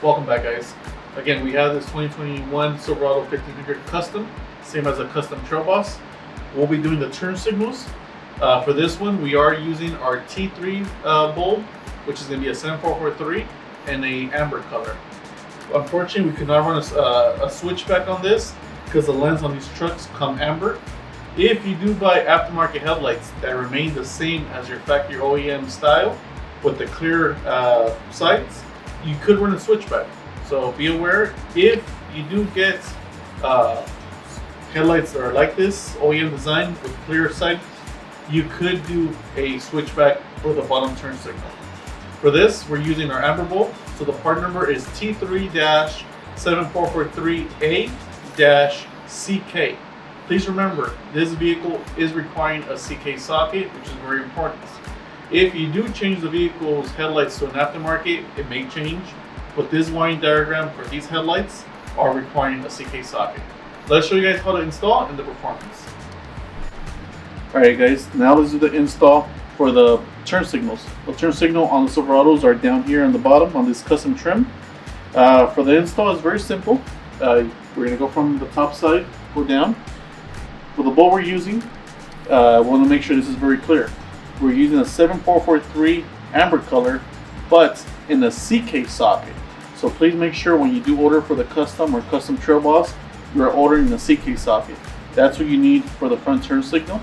Welcome back, guys. Again, we have this 2021 Silverado 1500 Custom, same as a custom trail boss. We'll be doing the turn signals. For this one, we are using our T3 bulb, which is going to be a 7443 and a amber color. Unfortunately, we could not run a switchback on this because the lens on these trucks come amber. If you do buy aftermarket headlights that remain the same as your factory OEM style with the clear sights, you could run a switchback. So be aware, if you do get headlights that are like this, OEM design with clear sights, you could do a switchback for the bottom turn signal. For this, we're using our amber bulb. So the part number is T3-7443A-CK. Please remember, this vehicle is requiring a CK socket, which is very important. If you do change the vehicle's headlights to an aftermarket, it may change, but this wiring diagram for these headlights are requiring a CK socket. Let's show you guys how to install and the performance. Alright guys, now let's do the install for the turn signals. The turn signal on the Silverados are down here on the bottom on this custom trim. For the install, it's very simple. We're going to go from the top side, go down. For the bulb we're using, we want to make sure this is very clear. We're using a 7443 amber color, but in a CK socket. So please make sure when you do order for the custom or custom trail boss, you're ordering the CK socket. That's what you need for the front turn signal.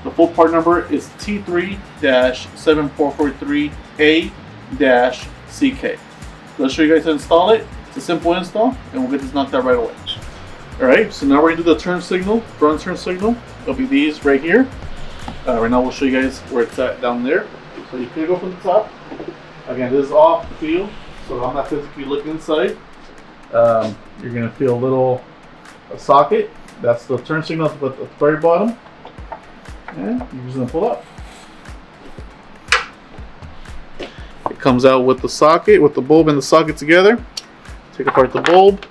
The full part number is T3-7443A-CK. Let's show you guys how to install it. It's a simple install, and we'll get this knocked out right away. Alright, so now we're going to do the turn signal, front turn signal. It'll be these right here. Right now we'll show you guys where it's at down there. So you can go from the top. Again, this is off the field, so I'm not physically looking inside. You're going to feel a little socket. That's the turn signal at the very bottom. And you're just going to pull up. It comes out with the socket, with the bulb and the socket together. Take apart the bulb.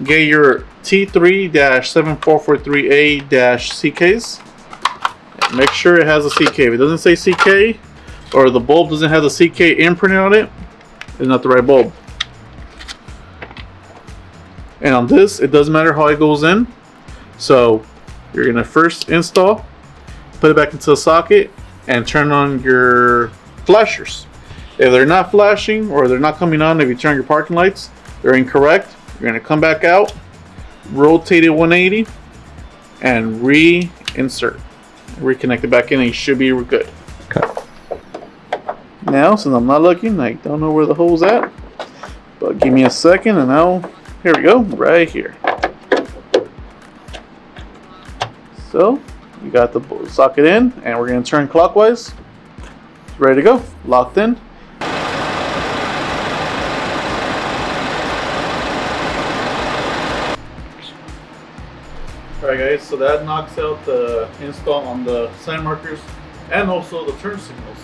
Get your T3-7443A-CKs. Make sure it has a CK. If it doesn't say CK, or the bulb doesn't have the CK imprint on it, it's not the right bulb. And on this, it doesn't matter how it goes in. So you're going to first install, put it back into the socket, and turn on your flashers. If they're not flashing or they're not coming on, if you turn your parking lights, they're incorrect. You're going to come back out, rotate it 180, and reinsert. Reconnect it back in, and you should be good. Okay. Now, since I'm not looking, I don't know where the hole's at, but give me a second, and now, here we go, right here. So, you got the socket in, and we're going to turn clockwise. Ready to go, locked in. Alright guys, so that knocks out the install on the sign markers and also the turn signals.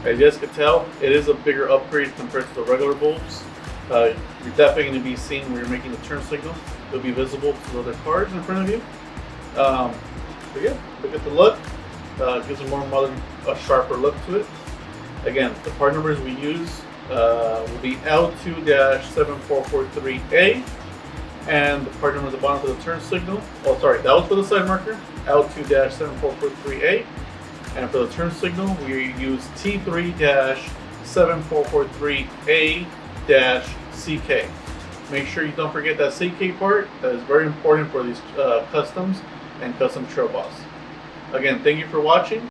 As you guys can tell, it is a bigger upgrade compared to the regular bulbs. You're definitely going to be seeing when you're making the turn signal. It'll be visible to the other cars in front of you. So yeah, look at the look. Gives a more modern, sharper look to it. Again, the part numbers we use will be L2-7443A. And the part number at the bottom for the turn signal. Oh, sorry, that was for the side marker, L2-7443A. And for the turn signal, we use T3-7443A-CK. Make sure you don't forget that CK part. That is very important for these customs and custom trail boss. Again, thank you for watching.